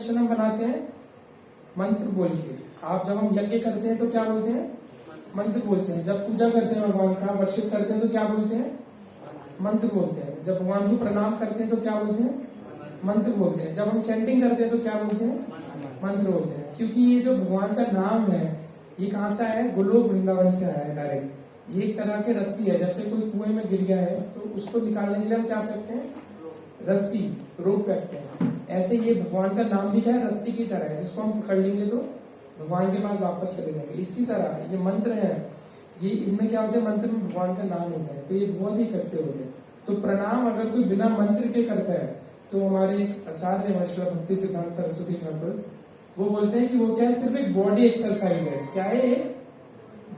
Connection हम बनाते हैं मंत्र बोल के। आप जब हम यज्ञ करते हैं तो क्या बोलते हैं? मंत्र बोलते हैं। जब पूजा करते हैं भगवान का, वर्शिप करते हैं तो क्या बोलते हैं? मंत्र बोलते हैं। जब भगवान को प्रणाम करते हैं तो क्या बोलते हैं? मंत्र बोलते हैं। जब हम चैंटिंग करते हैं तो क्या बोलते हैं? मंत्र बोलते हैं। क्योंकि ये जो भगवान का नाम है ये कहाँ से आया है? गोलोक वृंदावन से आया है डायरेक्ट। ये एक तरह की रस्सी है, जैसे कोई कुएं में गिर गया है तो उसको निकालने के लिए हम क्या फेंकते हैं? रस्सी, रोप फेंकते हैं। ऐसे ये भगवान का नाम भी क्या है? रस्सी की तरह है, जिसको हम पकड़ लेंगे तो भगवान के पास वापस चले जाएंगे। इसी तरह ये मंत्र है, ये इनमें क्या होता है? मंत्र में भगवान का नाम होता है, तो ये बहुत ही इफेक्टिव होते हैं। तो प्रणाम अगर कोई बिना मंत्र के करता है तो हमारे एक आचार्य है श्रील भक्ति सिद्धांत सरस्वती ठाकुर, वो बोलते हैं कि वो क्या है? सिर्फ एक बॉडी एक्सरसाइज है। क्या है? एक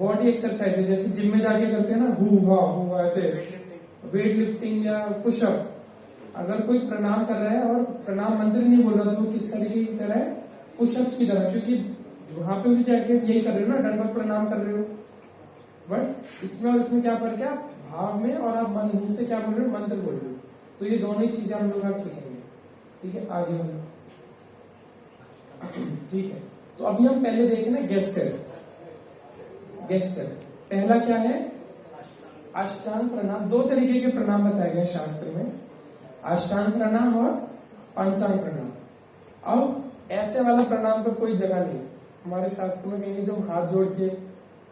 बॉडी एक्सरसाइज है। जैसे जिम में जाके करते हैं ना, हु ऐसे वेट लिफ्टिंग या पुशअप। अगर कोई प्रणाम कर रहा है और प्रणाम मंत्र नहीं बोल रहा तो वो किस तरीके की तरह है? पुशअप्स की तरह। क्योंकि वहां पे भी जाके यही कर रहे हो ना, दंडवत प्रणाम कर रहे हो। बट इसमें और इसमें क्या फर्क है? आप भाव में और आप मन मुंह से क्या बोल रहे हो? मंत्र बोल रहे हो। तो ये दोनों ही चीजें हम लोग आज सीखेंगे। ठीक है, आगे बढ़ो। ठीक है, तो अभी हम पहले देखें ना गेस्चर। गेस्चर पहला क्या है? अष्टांग प्रणाम। दो तरीके के प्रणाम बताए गए शास्त्र में, अष्टांग प्रणाम और पंचांग प्रणाम। अब ऐसे वाला प्रणाम का कोई जगह नहीं है हमारे शास्त्र में। कहेंगे जो हाथ जोड़ के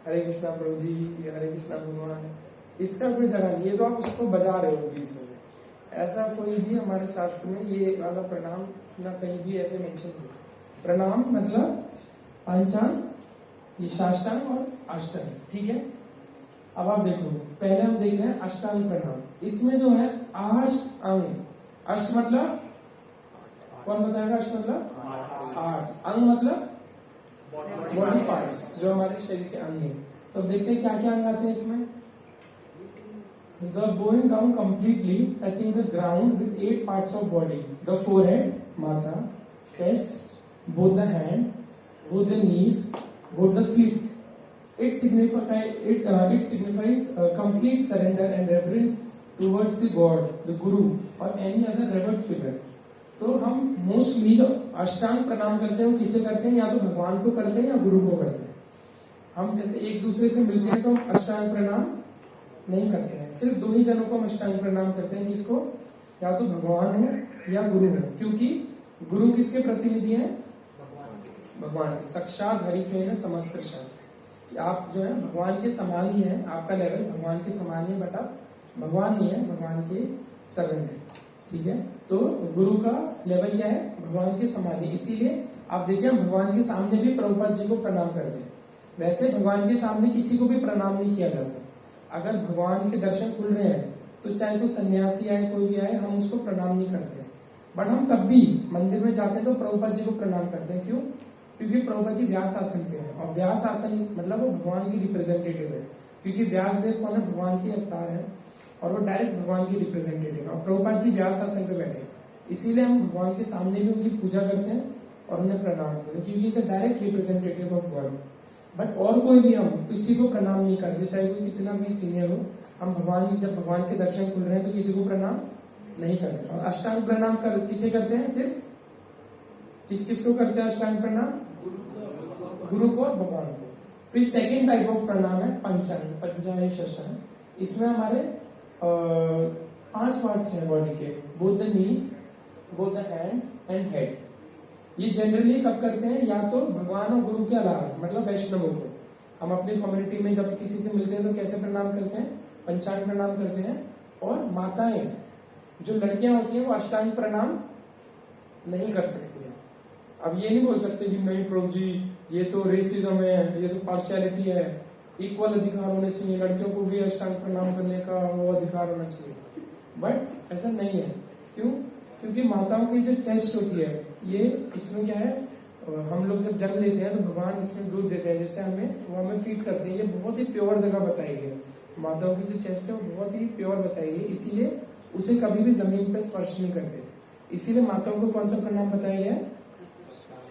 हरे कृष्णा प्रभु जी, हरे कृष्णा भगवान, इसका कोई जगह नहीं है। तो आप उसको बजा रहे हो बीच में। ऐसा कोई भी हमारे शास्त्र में ये वाला प्रणाम ना कहीं भी ऐसे मेंशन नहीं। प्रणाम मतलब पंचांग, ये साष्टांग और अष्टांग। ठीक है, अब आप देखो, पहले हम देख रहे हैं अष्टांग प्रणाम। इसमें जो है अष्ट अंग, अष्ट मतलब कौन बताएगा? अष्ट मतलब 8, अंग मतलब बॉडी पार्ट्स, जो हमारे शरीर के अंग हैं। तो देखते हैं क्या क्या अंग आते हैं इसमें। The bowing down completely, touching the ground with 8 parts of body: the forehead, matha, chest, both the hand, both the knees, both the feet. It signifies complete surrender and reverence towards the God, the Guru, or any other revered figure. तो हम mostly जो अष्टांग प्रणाम करते हैं वो किसे करते हैं? या तो भगवान को करते हैं या गुरु को करते हैं। हम जैसे एक दूसरे से मिलते हैं तो हम अष्टांग प्रणाम नहीं करते हैं। सिर्फ दो ही जनों को हम अष्टांग प्रणाम करते हैं। किसको? या तो भगवान हो या गुरु हो। क्योंकि गुरु किसके प्रतिनिधि हैं? भगवान के। साक्षात हरि के न समस्त शास्त्र, कि आप जो है भगवान के समान ही है। आपका लेवल भगवान के समान ही, बट आप भगवान नहीं है, भगवान के सर्वेंट है। ठीक है, तो गुरु का लेवल क्या है? भगवान के समान ही। इसीलिए आप देखिए हम भगवान के सामने भी प्रभुपाद जी को प्रणाम करते हैं। वैसे भगवान के सामने किसी को भी प्रणाम नहीं किया जाता। अगर भगवान के दर्शन खुल रहे हैं तो चाहे कोई सन्यासी आए, कोई भी आए, हम उसको प्रणाम नहीं करते हैं। बट हम तब भी मंदिर में जाते हैं तो प्रभुपाद जी को प्रणाम करते हैं। क्यों? क्योंकि प्रभुपाद जी व्यास आसन पे है, और व्यास आसन मतलब वो भगवान की रिप्रेजेंटेटिव है। क्योंकि व्यास देव कौन है? भगवान के अवतार है, और वो डायरेक्ट भगवान की रिप्रेजेंटेटिव है। और प्रभुपाद जी व्यास आसन पे बैठे, इसीलिए हम भगवान के सामने भी उनकी पूजा करते हैं और उन्हें प्रणाम करते हैं, क्योंकि is a direct representative of God. But और कोई भी हम किसी को प्रणाम नहीं करते, चाहे कोई कितना भी सीनियर हो। हम भगवान, जब भगवान के दर्शन खुल रहे हैं तो किसी को प्रणाम नहीं करते। और अष्टांग प्रणाम किसे करते हैं? सिर्फ किस को करते हैं अष्टांग प्रणाम? गुरु को और भगवान को। फिर सेकेंड टाइप ऑफ प्रणाम है पंचांग, पंचांग षष्टांग। इसमें हमारे 5 पार्ट्स हैं बॉडी के, both the knees, both the hands and head. ये जनरली कब करते हैं? या तो भगवान और गुरु के अलावा, मतलब वैष्णवों को। हम अपनी कम्युनिटी में जब किसी से मिलते हैं तो कैसे प्रणाम करते हैं? पंचांग प्रणाम करते हैं। और माताएं, जो लड़कियां होती हैं, वो अष्टांग प्रणाम नहीं कर सकती है। अब ये नहीं बोल सकते कि नहीं प्रभु जी ये तो रेसिज्म है, ये तो पार्शियलिटी है, इक्वल अधिकार होने चाहिए, लड़कियों को भी अष्टांग प्रणाम करने का वो अधिकार होना चाहिए। बट ऐसा नहीं है। क्यों? क्योंकि माताओं की जो चेस्ट होती है, ये इसमें क्या है, हम लोग जब जन्म लेते हैं तो भगवान इसमें दूध देते हैं, जिससे वो हमें फीड करते हैं। ये बहुत ही प्योर जगह बताई गई है। माताओं की जो चेस्ट है वो बहुत ही प्योर बताई गई, इसीलिए उसे कभी भी जमीन पर स्पर्श नहीं करते। इसीलिए माताओं को कौन सा प्रणाम बताया गया है?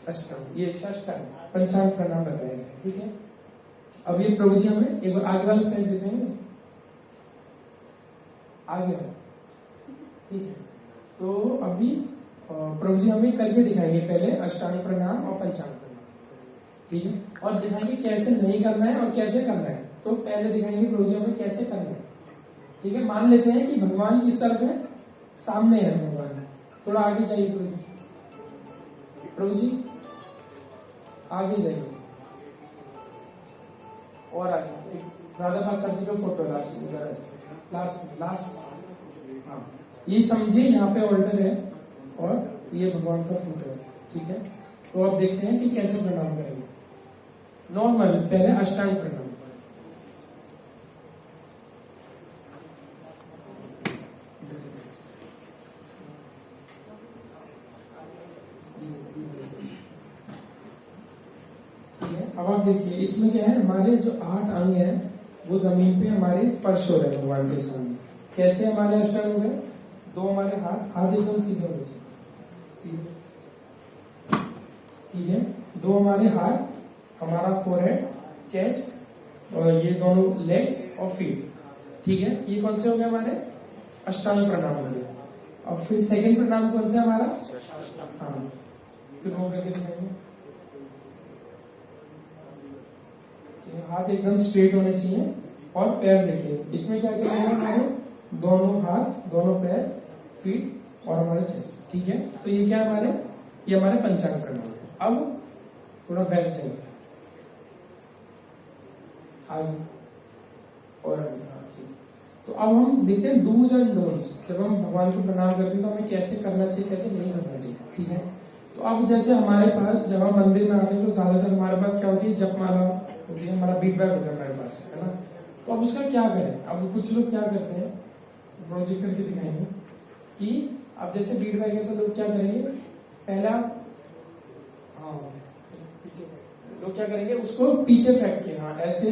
अष्टांग, ये षष्टांग, पंचांग प्रणाम बताया गया है। ठीक है, अब ये प्रभु जी हमें एक बार आगे वाला स्लाइड दिखाएंगे, आगे वाला। ठीक है, तो अभी प्रभु जी हमें करके दिखाएंगे, पहले अष्टांग प्रणाम और पंचांग प्रणाम, ठीक है, और दिखाएंगे कैसे नहीं करना है और कैसे करना है। तो पहले दिखाएंगे प्रभु जी हमें कैसे करना है, ठीक है। मान लेते हैं कि भगवान किस तरफ है, सामने है भगवान, थोड़ा आगे जाइए प्रभु जी, प्रभु जी आगे जाइए और आगे, राधा पाद जी का फोटो लास्ट, हाँ, ये समझिए यहाँ पे ऑल्टर है और ये भगवान का फोटो है, ठीक है। तो अब देखते हैं कि कैसे प्रणाम करेंगे। नॉर्मल पहले अष्टांग प्रणाम, अब आप देखिए इसमें क्या है, हमारे जो 8 अंग हैं वो जमीन पे हमारे स्पर्श हो रहे हैं भगवान के सामने। कैसे हमारे अष्टांग हो गए, 2 हमारे हाथ एकदम सीधे होने चाहिए, सीधे, ठीक है। 2 हमारे हाथ, हमारा फोरहेड, चेस्ट और ये दोनों लेग्स और फीट, ठीक है। ये कौन से हो गए हमारे अष्टांग प्रणाम हो गए। और फिर सेकंड प्रणाम कौन सा हमारा, हाँ, फिर वो करके दिखाएंगे। हाथ एकदम स्ट्रेट होने चाहिए और पैर देखिए, इसमें क्या क्या है हमारे दोनों हाथ, दोनों पैर, फीट और हमारे चेस्ट, ठीक है। तो ये क्या है हमारे, ये हमारे पंचांग प्रणाम है। अब थोड़ा बैक चाहिए, आगे और आगे, हाँ, ठीक है। तो अब हम देखते हैं डूज एंड डोंट्स। जब हम भगवान को प्रणाम करते हैं तो हमें कैसे करना चाहिए, कैसे नहीं करना चाहिए, ठीक है। तो अब जैसे हमारे पास जब हम मंदिर में आते हैं तो ज्यादातर हमारे पास क्या होती है, जपमाला होती है, हमारा बीट बैग होता है हमारे पास, है ना। तो अब उसका क्या करें, अब कुछ लोग क्या करते हैं, प्रोजेक्ट करके दिखाएंगे कि अब जैसे बीट बैग है तो लोग क्या करेंगे, पहला, हाँ, पीछे लोग क्या करेंगे, उसको पीछे फेंक के, हाँ, ऐसे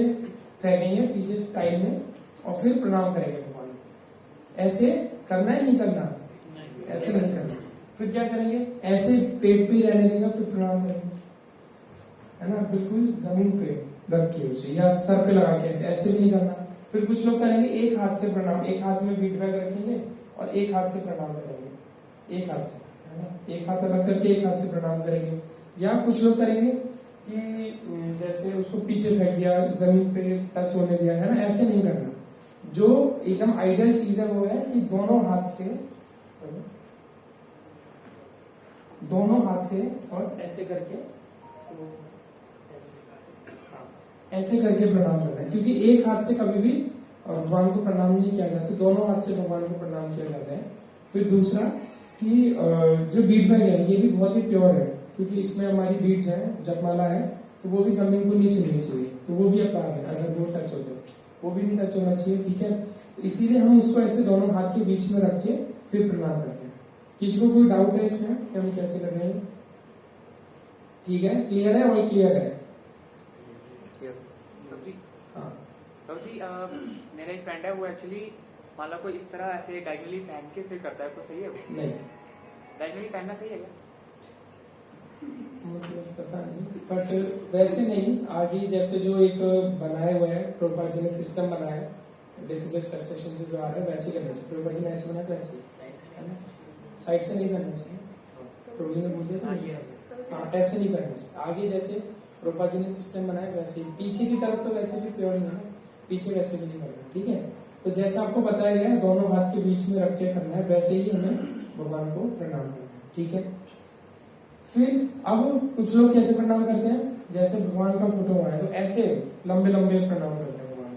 फेंकेंगे पीछे स्टाइल में और फिर प्रणाम करेंगे भगवान को। ऐसे करना है, नहीं करना, ऐसे नहीं करना। फिर क्या करेंगे, ऐसे पेट पे रहने देंगे, फिर प्रणाम करेंगे, है ना, बिल्कुल जमीन पे रख के उसे, या सर पे लगा के, ऐसे भी नहीं करना। फिर कुछ लोग करेंगे एक हाथ से प्रणाम, एक हाथ में बीट बैग रखेंगे और एक हाथ से प्रणाम करेंगे, एक हाथ से, है ना, एक हाथ अलग करके एक हाथ से प्रणाम करेंगे। या कुछ लोग करेंगे कि जैसे उसको पीछे फेंक दिया, जमीन पे टच होने दिया, है ना, ऐसे नहीं करना। जो एकदम आइडियल चीज है वो है कि दोनों हाथ से और ऐसे करके, ऐसे करके प्रणाम करना है। क्योंकि एक हाथ से कभी भी भगवान को प्रणाम नहीं किया जाता, दोनों हाथ से भगवान को प्रणाम किया जाता है। फिर दूसरा कि जो बीट बैग है ये भी बहुत ही प्योर है, क्योंकि इसमें हमारी बीट्स है, जपमाला है, तो वो भी जमीन को नहीं छूनी चाहिए, तो वो भी अपराध है अगर वो टच होते, वो भी नहीं टच होना चाहिए, ठीक है। तो इसीलिए हम उसको ऐसे दोनों हाथ के बीच में रख के फिर प्रणाम करते हैं। किसी को कोई डाउट है इसमें कि हम कैसे कर रहे हैं, ठीक है, क्लियर है, और क्लियर है। मेरा एक फ्रेंड है, वो एक्चुअली मान लो कोई इस तरह ऐसे डायगोनली पहन के फिर करता है, तो सही है वो? नहीं, डायगोनली पहनना सही है क्या? मुझे पता नहीं, बट वैसे नहीं। आगे जैसे जो एक बनाए हुए है प्रभुपाद जी ने सिस्टम बनाया है, डिसिप्लिन सक्सेशन से जो आ रहा है वैसे करना चाहिए। प्रभुपाद जी ने ऐसे बनाया तो ऐसे, है ना, साइड से नहीं करना चाहिए। प्रभु जी ने बोल दिया तो हाँ, ऐसे नहीं करना चाहिए। आगे जैसे प्रभुपाद जी ने सिस्टम बनाया वैसे ही, पीछे की तरफ तो वैसे भी प्योर नहीं है, पीछे वैसे भी नहीं करना, ठीक है। तो जैसा आपको बताया गया है दोनों हाथ के बीच में रख के करना है, वैसे ही हमें भगवान को प्रणाम करना है, ठीक है। फिर अब कुछ लोग कैसे प्रणाम करते हैं, जैसे भगवान का फोटो हुआ है तो ऐसे लंबे लंबे प्रणाम करते हैं भगवान को।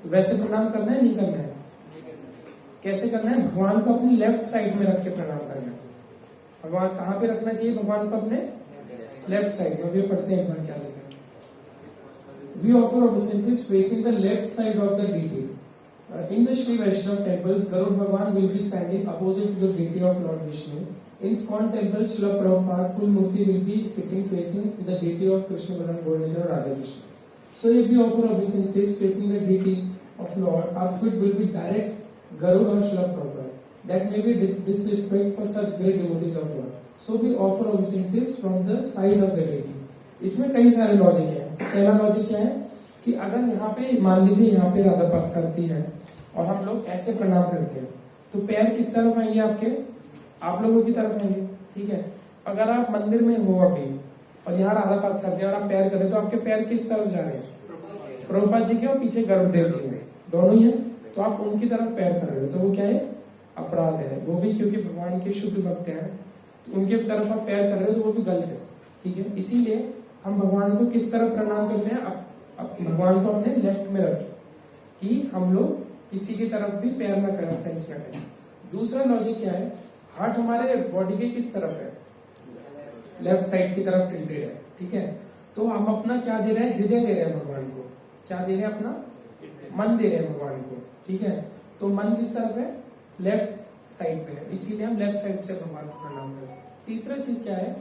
तो वैसे प्रणाम करना है, नहीं करना है, कैसे करना है, भगवान को अपनी लेफ्ट साइड में रख के प्रणाम करना है। भगवान कहाँ पे रखना चाहिए, भगवान को अपने लेफ्ट साइड में। वे पढ़ते हैं एक बार क्या लिखा है, we offer obeisances facing the left side of the deity. In the Sri Vaishnava temples, Garud Bhagwan will be standing opposite to the deity of Lord Vishnu. In Scon temple, Srila Prabhupada full murti will be sitting facing the deity of Krishna Balaram Gauranga Radha Krishna. So if we offer obeisances facing the deity of Lord, our foot will be direct Garud or Srila Prabhupada. That may be disrespect for such great devotees of Lord. So we offer obeisances from the side of the deity. इसमें कई सारे logic है। पहला logic क्या है कि अगर यहाँ पे मान लीजिए यहाँ पे राधा पार्थसारथी है और हम लोग ऐसे प्रणाम करते हैं, तो पैर किस तरफ आएंगे आपके, आप लोगों की तरफ आएंगे, ठीक है। अगर आप मंदिर में हो अभी और यहाँ राधा पाठ चलते हैं और आप पैर करें तो आपके पैर किस तरफ जा रहे हैं? प्रभुपाद जी के और पीछे गर्भदेव जी के, दोनों ही है, तो आप उनकी तरफ पैर कर रहे हो, तो वो क्या है? अपराध है। वो भी क्योंकि भगवान के शुद्ध भक्त हैं, तो उनके तरफ आप पैर कर रहे हो तो वो भी गलत है, ठीक है। इसीलिए हम भगवान को किस तरफ प्रणाम करते हैं? भगवान को अपने लेफ्ट में रखें कि हम लोग किसी की तरफ भी पैर ना करें, ऑफेंस ना करें। दूसरा लॉजिक क्या है? हार्ट हमारे बॉडी के किस तरफ है? लेफ्ट साइड की तरफ टिल्टेड है, ठीक है। तो हम अपना क्या दे रहे हैं? हृदय दे रहे हैं भगवान को। क्या दे रहे हैं? अपना मन दे रहे हैं भगवान को, ठीक है। तो मन किस तरफ है? लेफ्ट साइड पे है, इसीलिए हम लेफ्ट साइड से भगवान को प्रणाम करते हैं। तीसरा चीज क्या है?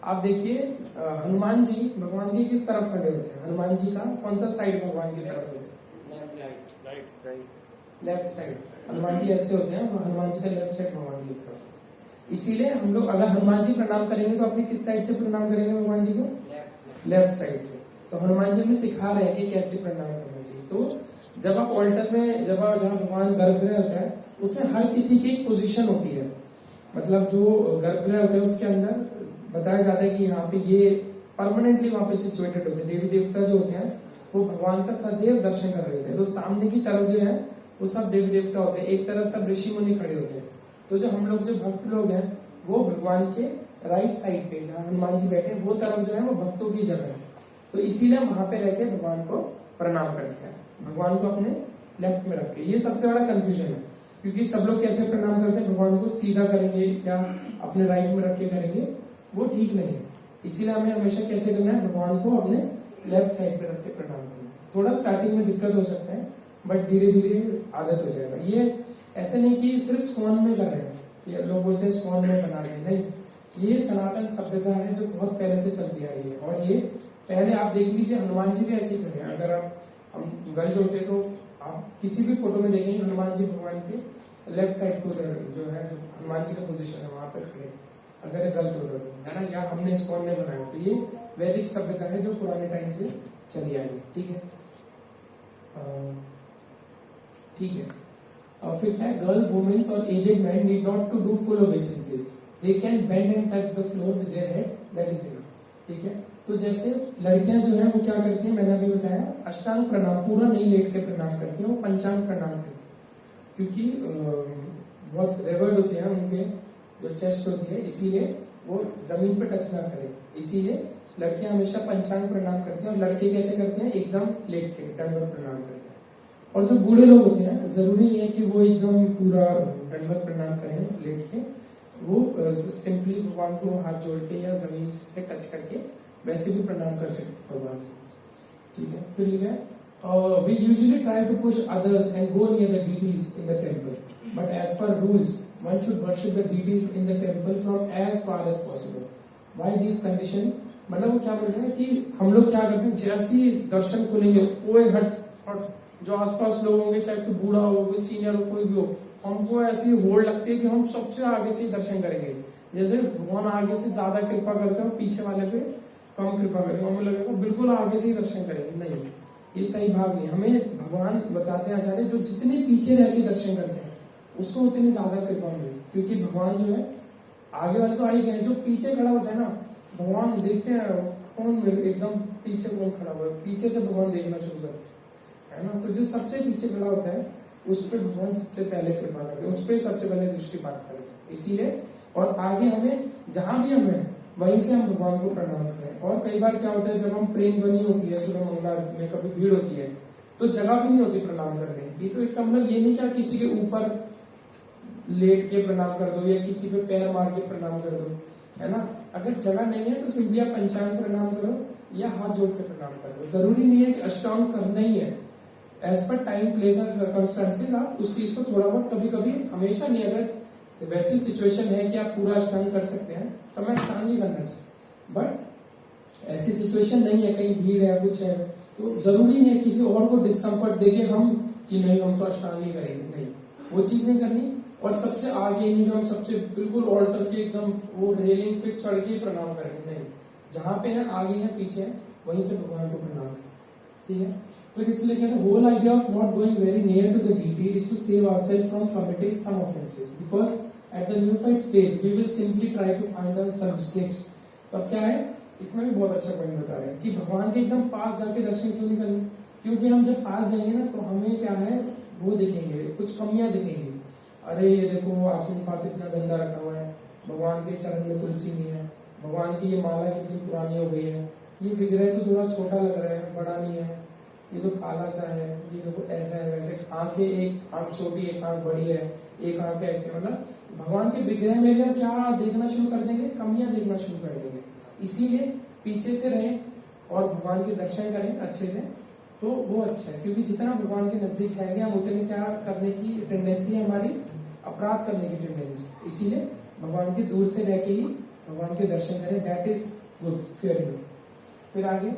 आप देखिए हनुमान जी भगवान के किस तरफ खड़े होते हैं? हनुमान जी का कौन सा साइड भगवान की तरफ होते हैं? Left side. हनुमान जी ऐसे होते हैं, हनुमान जी का लेफ्ट साइड भगवान की तरफ होता है। इसीलिए हम लोग अगर हनुमान जी प्रणाम करेंगे तो अपने किस साइड से प्रणाम करेंगे भगवान जी को? लेफ्ट साइड से। तो हनुमान जी हमें सिखा रहे हैं कि कैसे प्रणाम करना चाहिए। तो जब आप ऑल्टर में जहाँ भगवान गर्भगृह होता है उसमें हर किसी की एक पोजीशन होती है, मतलब जो गर्भगृह होता है उसके अंदर बताया जाता है कि यहाँ पे ये परमानेंटली वहां पे सिचुएटेड होते हैं। देवी देवता जो होते हैं वो भगवान का सदैव दर्शन कर रहे होते हैं। तो सामने की तरफ जो है वो सब देवी देवता होते हैं, एक तरफ सब ऋषि मुनि खड़े होते हैं। तो जो हम लोग जो भक्त लोग हैं वो भगवान के राइट साइड पे जहाँ हनुमान जी बैठे वो तरफ जो है वो भक्तों की जगह है। तो इसीलिए हम वहां पे रह के भगवान को प्रणाम करते हैं, भगवान को अपने लेफ्ट में रख के। ये सबसे बड़ा कंफ्यूजन है, क्योंकि सब लोग कैसे प्रणाम करते हैं? भगवान को सीधा करेंगे या अपने राइट में रख के करेंगे, वो ठीक नहीं है। इसीलिए हमें हमेशा कैसे करना है? भगवान को अपने लेफ्ट साइड पे रख के प्रणाम करना है। थोड़ा स्टार्टिंग में दिक्कत हो सकता है बट धीरे धीरे आदत हो जाएगा। ये ऐसे नहीं कि सिर्फ स्कॉन में कर रहे हैं, कि लोग बोलते हैं स्कॉन में बना रहे हैं, नहीं। ये सनातन सभ्यता है जो बहुत पहले से चलती आ रही है। और ये पहले आप देख लीजिए हनुमान जी भी ऐसे ही खड़े हैं। अगर हम गलत होते तो आप किसी भी फोटो में देखेंगे हनुमान जी भगवान के लेफ्ट साइड को उधर जो है जो हनुमान जी का पोजीशन है वहां पे खड़े, अगर गलत होता तो, है ना। या हमने स्कॉन में बनाया, तो ये वैदिक सभ्यता है जो पुराने टाइम से चली आई है, ठीक है। ठीक है। फिर क्या है? गर्ल, वुमेन्स और aged man need not to do full obeisances, they can bend and touch the floor with their head, that is enough, ठीक है। तो जैसे लड़कियां जो है वो क्या करती हैं, मैंने अभी बताया, अष्टांग प्रणाम पूरा नहीं लेट के प्रणाम करती हैं, वो पंचांग प्रणाम करती है, क्योंकि बहुत रेवर्ड होते हैं उनके जो चेस्ट होती है, इसीलिए वो जमीन पे टच ना करें। इसीलिए लड़कियां हमेशा पंचांग प्रणाम करती हैं, और लड़के कैसे करते हैं? एकदम लेट के दंडवत प्रणाम करते हैं। और जो बूढ़े लोग होते हैं जरूरी नहीं है कि वो एकदम पूरा दंडवत प्रणाम करें लेट के, वो सिंपली भगवान को हाथ जोड़ के या जमीन से टच करके वैसे भी प्रणाम कर सकते भगवान को, ठीक है। फिर लिखा है we usually try to push others and go near the deities in the temple, but as per rules one should worship the deities in the temple from as far as possible. Why this condition? मतलब वो क्या बोल रहे हैं कि हम लोग क्या करते हैं, जैसे ही दर्शन खुलेंगे ओए हट हट, जो आसपास लोग होंगे, चाहे कोई बूढ़ा हो, कोई सीनियर हो, कोई भी हो, हमको ऐसी होड़ लगती है कि हम सबसे आगे से दर्शन करेंगे। जैसे भगवान आगे से ज्यादा कृपा करते हो, पीछे वाले पे कम कृपा करेंगे, हमें लगेगा बिल्कुल आगे से ही दर्शन करेंगे। नहीं, ये सही भाव नहीं। हमें भगवान बताते हैं आचार्य, जो जितने पीछे रह के दर्शन करते हैं उसको उतनी ज्यादा कृपा मिलती है, क्योंकि भगवान जो है आगे वाले तो आ ही गए, जो पीछे खड़ा होता है ना, भगवान देखते हैं कौन एकदम पीछे कौन खड़ा हुआ है, पीछे से भगवान देखना शुरू करते हैं, है ना। तो जो सबसे पीछे खड़ा होता है उस पर भगवान सबसे पहले कृपा करते हैं, उस पर सबसे पहले दृष्टिपात करते हैं। इसीलिए और आगे हमें जहां भी हम हैं वहीं से हम भगवान को प्रणाम करें। और कई बार क्या होता है, जब हम प्रेम ध्वनि होती है सुबह मंगला आरती में, कभी भीड़ होती है तो जगह भी नहीं होती प्रणाम करने की। तो इसका मतलब ये नहीं कि आप किसी के ऊपर लेट के प्रणाम कर दो या किसी पे पैर मार के प्रणाम कर दो, है ना। अगर जगह नहीं है तो सिंपली आप पंचांग प्रणाम करो या हाथ जोड़ के प्रणाम करो। जरूरी नहीं है कि अष्टांग करना ही है, एज पर टाइम प्लेस और सर्कमस्टांसेस आप उस चीज को थोड़ा बहुत कभी कभी, हमेशा नहीं। अगर वैसी सिचुएशन है कि आप पूरा अष्टांग कर सकते हैं तो हमें अष्टांग ही करना चाहिए, बट ऐसी सिचुएशन नहीं है, कहीं भीड़ है कुछ है, तो जरूरी नहीं है किसी और को डिस्कम्फर्ट देके हम कि नहीं हम तो अष्टांग ही करेंगे, नहीं, वो चीज नहीं करनी। और सबसे आगे नहीं, हम सबसे बिल्कुल ऑल्टर के एकदम वो रेलिंग पे चढ़ के प्रणाम करेंगे, नहीं। जहां पे है आगे है पीछे है वहीं से भगवान को प्रणाम करें, ठीक है। फिर इसलिए कहते हैं whole idea of not going very near to the deity is to save ourself from committing some offences, because at the neophyte stage we will simply try to find out some mistakes. तो अब क्या है, इसमें भी बहुत अच्छा point बता रहे हैं कि भगवान के एकदम पास जाके दर्शन क्यों नहीं करने, क्योंकि हम जब पास जाएंगे ना तो हमें क्या है वो दिखेंगे, कुछ कमियां दिखेंगी। अरे ये देखो आचमन पात्र इतना गंदा रखा हुआ है, भगवान के चरण में तुलसी नहीं है, भगवान की ये माला कितनी पुरानी हो गई है, ये विग्रह तो थोड़ा छोटा लग रहा है, बड़ा नहीं है, ये तो काला सा है, ये देखो ऐसा है वैसे, आंखें एक आंख छोटी एक आंख बड़ी है, एक आंख ऐसे, मतलब भगवान के विग्रह में भी हम क्या देखना शुरू कर देंगे, कमियां देखना शुरू कर देंगे। इसीलिए पीछे से रहें और भगवान के दर्शन करें अच्छे से, तो वो अच्छा है। क्योंकि जितना भगवान के नजदीक जाएंगे हम उतने क्या करने की टेंडेंसी है हमारी, अपराध करने की टेंडेंसी। इसीलिए भगवान के दूर से रह के ही भगवान के दर्शन करें, that is good, fair enough. फिर आगे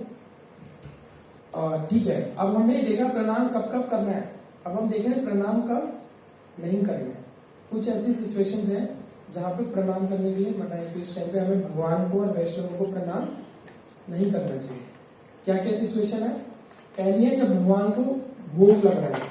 ठीक है, अब हमने देखा प्रणाम कब कब करना है, अब हम देखें प्रणाम कब नहीं करना है। कुछ ऐसी सिचुएशंस हैं जहाँ पे प्रणाम करने के लिए मना है कि उस टाइम पे हमें भगवान को और वैष्णवों को प्रणाम नहीं करना चाहिए। क्या क्या सिचुएशन है? पहली है जब भगवान को भोग लग रहा है,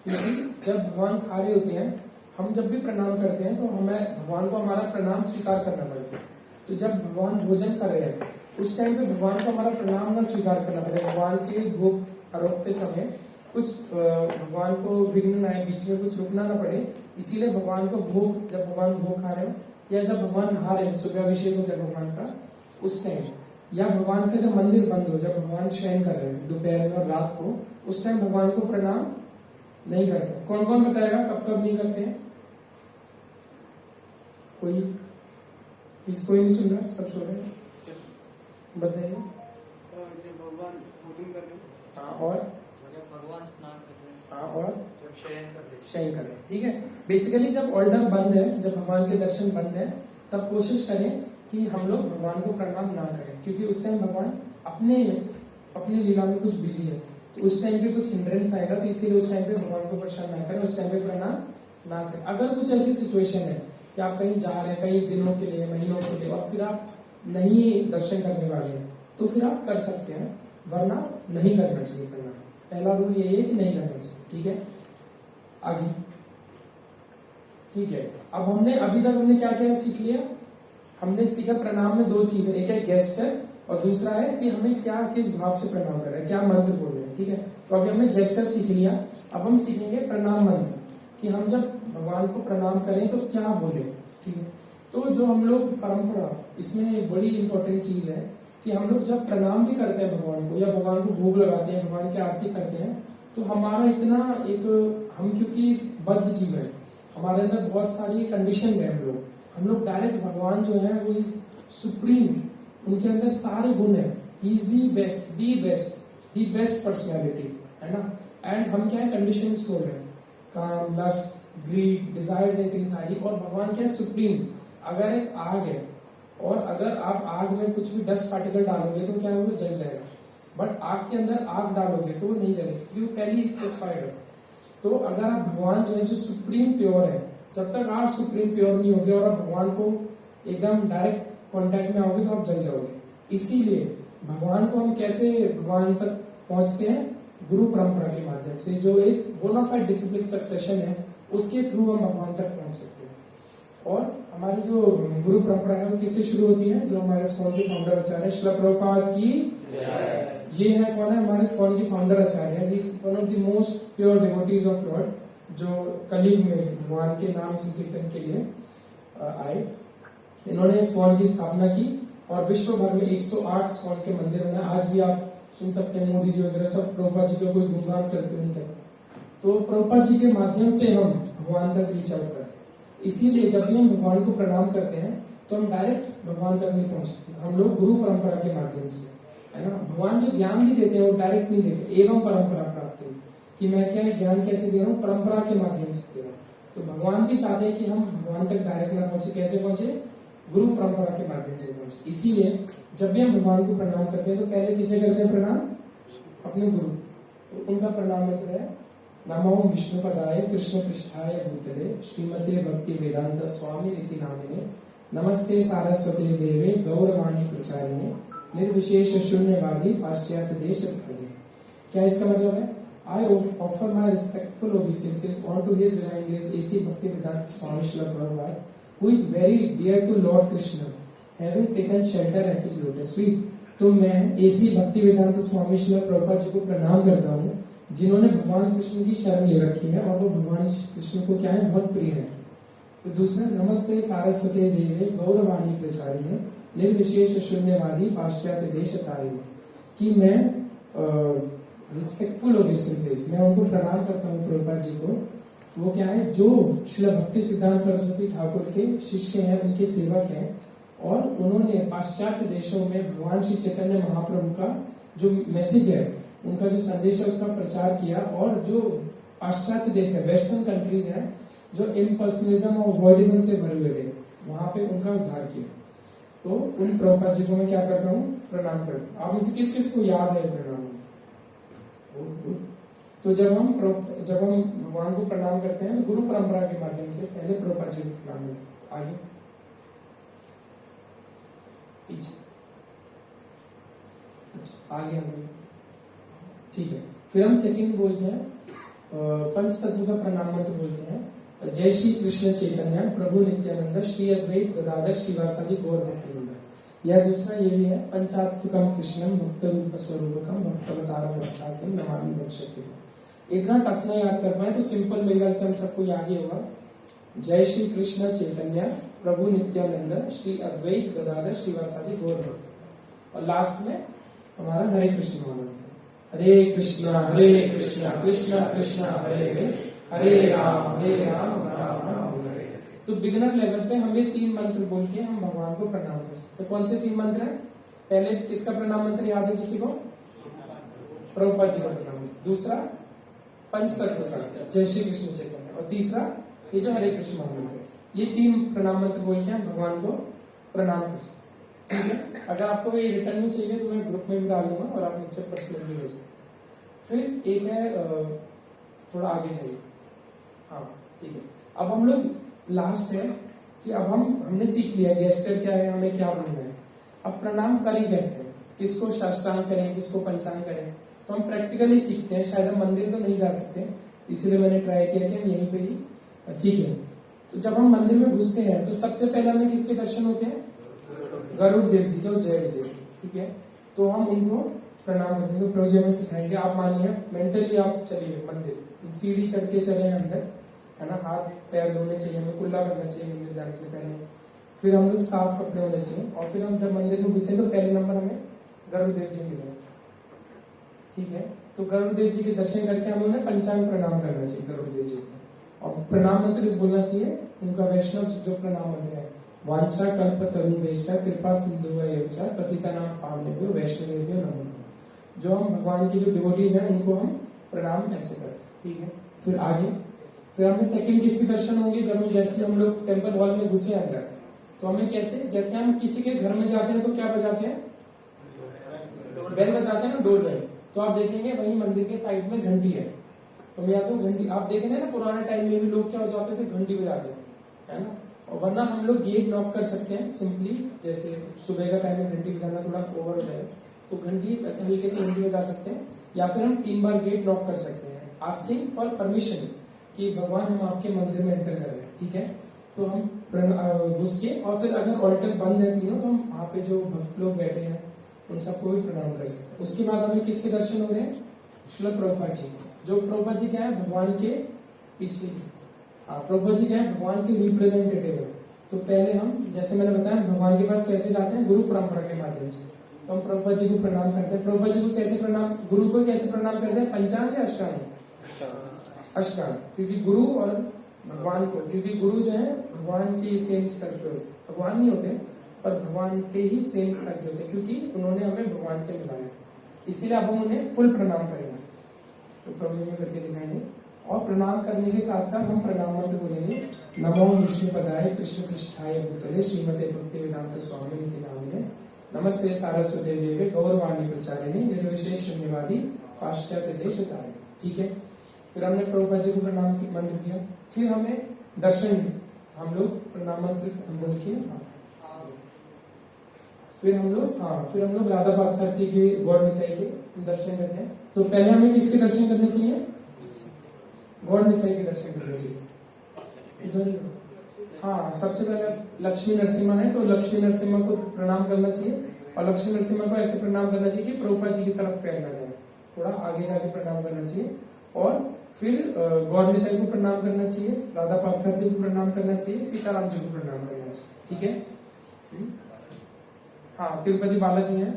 क्योंकि जब भगवान खा रहे होते हैं, हम जब भी प्रणाम करते हैं तो हमें भगवान को हमारा प्रणाम स्वीकार करना पड़ता है। तो जब भगवान भोजन कर रहे हैं उस टाइम पे भगवान को हमारा प्रणाम ना स्वीकार करना पड़े, भगवान के भोग आरोपते समय कुछ भगवान को विघ्न ना आए, बीच में कुछ रुकना ना पड़े, इसीलिए भगवान को भोग, जब भगवान भोग खा रहे हो या जब भगवान नहा रहे हो, सुबह अभिषेक हो जब भगवान का उस टाइम, या भगवान का जब मंदिर बंद हो, जब भगवान शयन कर रहे हैं दोपहर में और रात को, उस टाइम भगवान को प्रणाम नहीं करते। कौन कौन बताएगा कब कब नहीं करते हैं? कोई कोई नहीं सुन रहा, सब सो रहे हैं, बताइए। जब भगवान भोजन कर रहे हैं, हाँ, और जब भगवान स्नान कर रहे हैं, हाँ, और जब शयन कर रहे हैं, शयन करें। ठीक है, बेसिकली जब ऑर्डर बंद है, जब भगवान के दर्शन बंद है, तब कोशिश करें कि हम लोग भगवान को प्रणाम ना करें, क्योंकि उस टाइम भगवान अपने लीला में कुछ बिजी है, तो उस टाइम पे कुछ हिंड्रेंस आएगा, तो इसीलिए उस टाइम पे भगवान को परेशान ना करें, उस टाइम पे प्रणाम ना करें। अगर कुछ ऐसी सिचुएशन है कि आप कहीं जा रहे हैं कई दिनों के लिए, महीनों के लिए, और फिर आप नहीं दर्शन करने वाले हैं, तो फिर आप कर सकते हैं, वरना नहीं करना चाहिए प्रणाम। पहला रूल यही है कि नहीं करना चाहिए। ठीक है, आगे ठीक है। अब अभी तक हमने क्या क्या सीख लिया? हमने सीखा प्रणाम में दो चीजें, एक है गेस्चर और दूसरा है कि हमें क्या किस भाव से प्रणाम कर रहे हैं, क्या मंत्र बोल रहे हैं। ठीक है, तो अभी हमने गेस्चर सीख लिया, अब हम सीखेंगे प्रणाम मंत्र, कि हम जब भगवान को प्रणाम करें तो क्या बोले। ठीक है, तो जो हम लोग परंपरा, इसमें बड़ी इंपॉर्टेंट चीज है कि हम लोग जब प्रणाम भी करते हैं भगवान को, या भगवान को भोग लगाते हैं, भगवान की आरती करते हैं, तो हमारा इतना हम क्योंकि बद्ध जीव है, हमारे अंदर बहुत सारी कंडीशन है, हम लोग डायरेक्ट भगवान जो है वो इज सुप्रीम, उनके अंदर सारे गुण है, he is the best personality, है ना। एंड हम क्या है, कंडीशन सोल है, काम, लस्ट, ग्रीड, डिजायर्स है इतनी सारी, और भगवान क्या है, सुप्रीम। अगर एक आग है और अगर आप आग में कुछ भी डस्ट पार्टिकल डालोगे तो क्या होगा, जल जाएगा, बट आग के अंदर आग डालोगे तो वो नहीं जलेगी, क्योंकि पहली स्पेसिफाइड है। तो अगर आप भगवान जो है, जो सुप्रीम प्योर है, जब तक आप सुप्रीम प्योर नहीं होगे और आप भगवान को एकदम डायरेक्ट कांटेक्ट में आओगे तो आप जल जाओगे। इसीलिए भगवान को हम कैसे भगवान तक पहुंचते हैं, गुरु परंपरा के माध्यम से, जो एक बोनाफाइड डिसिप्लिन सक्सेशन है, उसके थ्रू हम भगवान तक पहुंच सकते हैं। और हमारी जो गुरु परंपरा है वो किससे शुरू होती है? जो हमारे स्कूल के फाउंडर आचार्य श्रील प्रभुपाद की, ये है कौन है, हमारे स्कूल के founder Acharya, he is one of the most pure devotees of Lord, जो कलयुग में भगवान के नाम संकीर्तन के लिए आए। इन्होंने स्कॉन की स्थापना की और विश्व भर में 108 स्कॉन के मंदिर बनाए। आज भी आप सुन सकते हैं, मोदी जी वगैरह सब प्रभुपाद जी का कोई गुणगान करते नहीं करते। तो प्रभुपाद जी के माध्यम से हम भगवान तक रीच आउट करते हैं। इसीलिए जब भी हम भगवान को प्रणाम करते हैं तो हम डायरेक्ट भगवान तक नहीं पहुंचते, हम लोग गुरु परंपरा के माध्यम से, है ना। भगवान जो ज्ञान भी देते हैं वो डायरेक्ट नहीं देते, एवं परंपरा प्राप्त है कि मैं क्या ज्ञान कैसे दे रहा हूँ, परंपरा के माध्यम से दे रहा हूँ। तो भगवान भी चाहते हैं कि हम भगवान तक डायरेक्ट ना पहुंचे, कैसे पहुंचे, गुरु परंपरा के माध्यम से पहुंचे। इसीलिए जब भी हम भगवान को प्रणाम करते हैं तो पहले किसे करते हैं प्रणाम? अपने गुरु। तो उनका प्रणाम मंत्र है, नमो विष्णुपदाय कृष्ण पृष्ठाय भूतले श्रीमते भक्ति वेदांत स्वामी नीति नामिने नमस्ते सारस्वती देवे गौरवाणी प्रचारिणे निर्विशेष शून्यवादी पाश्चात्य देश धारिणे। क्या इसका मतलब है? I offer my respectful obeisances unto His Divine Grace A.C. Bhaktivedanta Swami Srila Prabhupada, who is very dear to Lord Krishna, having taken shelter at His lotus feet. तो मैं A.C. Bhaktivedanta Swami Srila Prabhupada जी को प्रणाम करता हूँ, जिन्होंने भगवान कृष्ण की शरण ले रखी है और वो भगवान कृष्ण को क्या है, बहुत प्रिय है। तो दूसरा, नमस्ते सारस्वते देवे गौरवाणी प्रचारिणे निर्विशेष शून्यवादी पाश्चात्य देश तारिणे, कि मैं रिस्पेक्टफुल ओबेसेंसेस, मैं उनको प्रणाम करता हूँ प्रभुपाद जी को। वो क्या है, जो श्रील भक्ति सिद्धांत सरस्वती ठाकुर के शिष्य हैं, उनके सेवक हैं, और उन्होंने पाश्चात्य देशों में भगवान श्री चैतन्य महाप्रभु का जो मैसेज है, उनका जो संदेश है, उसका प्रचार किया। और जो पाश्चात्य देश है, वेस्टर्न कंट्रीज है, जो इम्पर्सनलिज्म और वॉइडिज्म से भरे हुए थे, वहां पे उनका उद्धार किया। तो उन प्रभुपाद जी को मैं क्या करता हूँ, प्रणाम करता हूँ। आप में से किस किस को याद है प्रणाम? तो जब हम भगवान को प्रणाम करते हैं तो गुरु परंपरा के माध्यम से पहले प्रभुपाद जी को प्रणाम करते हैं। आगे पीछे, अच्छा आगे आगे, ठीक है। फिर हम सेकंड बोलते हैं, पंच तत्व का प्रणाम मंत्र बोलते हैं। जय श्री कृष्ण चैतन्य प्रभु नित्यानंद श्री अद्वैत गदाधर श्रीवासादि गौर भक्तवृंद। यह दूसरा ये भी है, पंचात्मकम कृष्णम भक्त रूप स्वरूपकम भक्तवतारम भक्ताख्यम नमामि भक्षति। इतना टफ ना याद कर पाए तो सिंपल मेरे ख्याल से हम सबको याद ही होगा। जय श्री कृष्ण चैतन्य प्रभु नित्यानंद श्री अद्वैत गदाधर श्रीवासादि गौर भक्त। और लास्ट में हमारा हरे कृष्ण मंत्र, हरे कृष्ण कृष्ण कृष्ण हरे हरे, हरे राम राम राम हरे। तो बिगिनर लेवल पे हम ये 3 मंत्र बोल के हम भगवान को प्रणाम कर सकते हैं। कौन से 3 मंत्र हैं? पहले किसका प्रणाम मंत्र याद है किसी को? प्रभुपाद जी का प्रणाम मंत्र। दूसरा पंच तत्व का जय श्री कृष्ण चैतन्य, और तीसरा ये जो हरे कृष्ण मंत्र है। ये 3 प्रणाम मंत्र बोल के हम भगवान को प्रणाम कर सकते हैं। ठीक है, अगर आपको ये रिटर्न में चाहिए तो मैं ग्रुप में भी डाल दूंगा और आप मुझसे पर्सनल भी ले सकते। फिर एक है, थोड़ा आगे जाइए, हाँ ठीक है। अब हम लोग लास्ट है कि अब हमने सीख लिया गेस्टर क्या है, हमें क्या बोलना है। अब प्रणाम करें कैसे, किसको साष्टांग करें, किसको पंचांग करें, तो हम प्रैक्टिकली सीखते हैं। शायद हम मंदिर तो नहीं जा सकते, इसीलिए मैंने ट्राई किया कि हम यहीं पे ही सीखें। तो जब हम मंदिर में घुसते हैं तो सबसे पहले हमें किसके दर्शन होते हैं? गरुड़ देव जी के और जय विजय। ठीक है, तो हम उनको प्रणाम करेंगे। तो प्रभु जी हमें सिखाएंगे। आप मानिए मेंटली आप चलिए मंदिर, सीढ़ी चढ़ के चले अंदर, है ना, हाथ पैर धोने चाहिए, हमें कुल्ला करना चाहिए मंदिर जाने से पहले। फिर हम लोग साफ कपड़े होने चाहिए, और फिर हम जब मंदिर में घुसे तो पहले नंबर हमें गरुड़ देव जी मिले। ठीक है, तो गरुड़ देव जी के दर्शन करके हमें उन्हें पंचांग प्रणाम करना चाहिए गरुड़ देव जी को, और प्रणाम मंत्र बोलना चाहिए उनका वैष्णव जो प्रणाम मंत्र है, वांछा कल्प तरुवेष्टा कृपा सिंधु पतितानां पावनेभ्यो वैष्णवेभ्यो नमो नमः। जो हम भगवान की जो डिवोटीज हैं उनको हम प्रणाम ऐसे करते हैं। ठीक है, फिर आगे, फिर हमें सेकंड किसके दर्शन होंगे? जब हम जैसे हम लोग टेम्पल हॉल में घुसे अंदर, तो हमें कैसे, जैसे हम किसी के घर में जाते हैं तो क्या बजाते हैं? बेल बजाते हैं ना, डोर बेल। तो आप देखेंगे वही मंदिर के साइड में घंटी है, तो या तो घंटी आप देखेंगे ना, पुराने टाइम में भी लोग क्या हो जाते थे, घंटी बजाते हैं, है ना। और वरना हम लोग गेट नॉक कर सकते हैं सिंपली, जैसे सुबह का टाइम में घंटी बजाना थोड़ा ओवर हो जाए तो घंटी ऐसे हल्के से घंटी बजा सकते हैं, या फिर हम 3 बार गेट नॉक कर सकते हैं आस्किंग फॉर परमिशन कि भगवान हम आपके मंदिर में एंटर कर रहे हैं। ठीक है, तो हम घुस के, और फिर अगर ऑल्टर बंद है तीनों, तो हम वहाँ पे जो भक्त लोग बैठे हैं उन सबको भी प्रणाम कर सकते हैं। उसके बाद हमें किसके दर्शन हो रहे हैं? श्रील प्रभुपाद जी। जो प्रभुपाद जी क्या है? भगवान के पीछे, हाँ प्रभुपाद जी क्या है? भगवान के रिप्रेजेंटेटिव है। तो पहले हम, जैसे मैंने बताया, भगवान के पास कैसे जाते हैं? गुरु परंपरा के माध्यम से। तो हम प्रभुपाद जी को प्रणाम करते हैं। प्रभुपाद जी को कैसे प्रणाम, गुरु को कैसे प्रणाम करते हैं? पंचांग या अष्टांग? अष्टांग, क्योंकि गुरु और भगवान को, क्योंकि गुरु जो है भगवान के सेम स्तर पे होते, भगवान नहीं होते पर भगवान के ही सेम स्तर पे होते, क्योंकि उन्होंने हमें भगवान से मिलाया, इसीलिए अब हम उन्हें फुल प्रणाम करेंगे। तो प्रभु जी में करके दिखाएंगे। और प्रणाम करने के साथ साथ हम प्रणाम मंत्र बोलेंगे, नमो विष्णु पदाय कृष्ण पृष्ठाय भूतले श्रीमते भक्ति वेदांत स्वामी निति नामिने नमस्ते सारस्वते देवे गौरवाणी प्रचारिणे निर्विशेष शून्यवादी पाश्चात्य देश तारिणे। ठीक है, फिर हमने प्रभुपाद जी को प्रणाम मंत्र किया। फिर हमें दर्शन, हम लोग प्रणाम मंत्र हम बोल के, फिर हम लोग राधा पादसारथी के गौर निताई के दर्शन करते हैं। तो पहले हमें किसके दर्शन करने चाहिए? गौर निताई के दर्शन करने चाहिए। इधर हाँ, सबसे पहले लक्ष्मी नरसिम्हा है तो लक्ष्मी नरसिम्हा को प्रणाम करना चाहिए, और लक्ष्मी नरसिम्हा को ऐसे प्रणाम करना चाहिए कि प्रभुपाद जी की तरफ पैर ना जाए, थोड़ा आगे जाके प्रणाम करना चाहिए। और फिर गौर निताई को प्रणाम करना चाहिए, राधा पादसारथी को प्रणाम करना चाहिए, सीताराम जी को प्रणाम करना चाहिए। ठीक है। हाँ, तिरुपति बालाजी हैं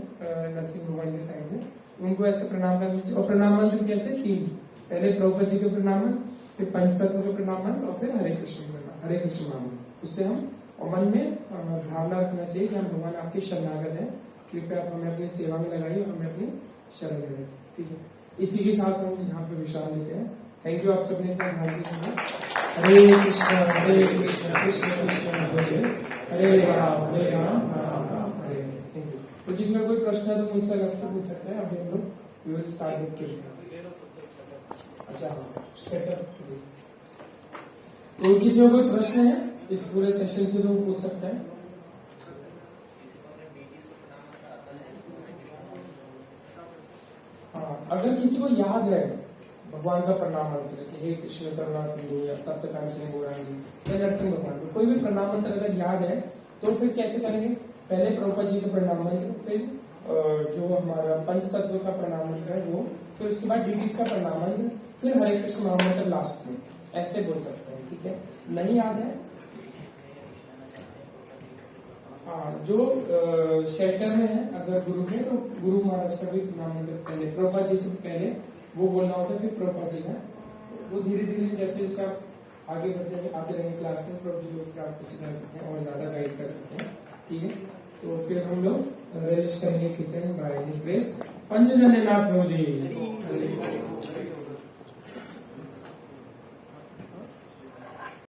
नरसिंह भगवान के साइड में, तो उनको ऐसे प्रणाम करना चाहिए। और प्रणाम मंत्र कैसे? 3, पहले प्रभुपाद जी के प्रणाम मंत्र, फिर पंचतत्व के प्रणाम मंत्र, और फिर हरे कृष्ण महामंत्र। उससे हम मन में भावना रखना चाहिए कि हम भगवान आपके शरणागत हैं, कृपया आप हमें अपनी सेवा में लगाइए, हमें अपनी शरण में रखें। ठीक है, इसी के साथ हम यहाँ पे विश्राम देते हैं। थैंक यू, आप सबने इतना ध्यान से सुना। हरे कृष्ण कृष्ण कृष्ण हरे हरे, राम राम राम हरे हरे। Thank you. तो किसी में कोई प्रश्न है तो मुझसे अलग से पूछ सकते हैं। अभी हम लोग वी विल स्टार्ट विद कीर्तन। अच्छा, सेटअप। तो किसी में कोई प्रश्न है इस पूरे सेशन से तो पूछ सकते हैं। हाँ, अगर किसी को याद है भगवान का प्रणाम मंत्र कि हे कृष्ण करुणा सिंधु या तप्त कांचन गौरांगी या नरसिंह भगवान को कोई भी प्रणाम मंत्र अगर याद है तो फिर कैसे करेंगे? पहले प्रभुपाद जी का प्रणाम मंत्र, फिर जो हमारा पंचतत्व का प्रणाम मंत्र है वो, फिर उसके बाद डीटीज का प्रणाम मंत्र, फिर हरे कृष्ण महामंत्र लास्ट में, ऐसे बोल सकते हैं। ठीक है, नहीं याद है? हाँ, जो शेल्टर में है अगर गुरु के, तो गुरु महाराज का भी प्रणाम मंत्र पहले, प्रभुपाद जी से पहले वो बोलना होता है, फिर प्रभुपाद जी का। तो वो धीरे धीरे जैसे जैसे आप आगे बढ़ते आते रहेंगे क्लास में, प्रभु जी लोग फिर आपको सिखा सकते हैं और ज्यादा गाइड कर सकते हैं। ठीक है, तो फिर हम लोग रिलीज करेंगे kirtan by his grace. Panchajanya Nath Prabhu ji.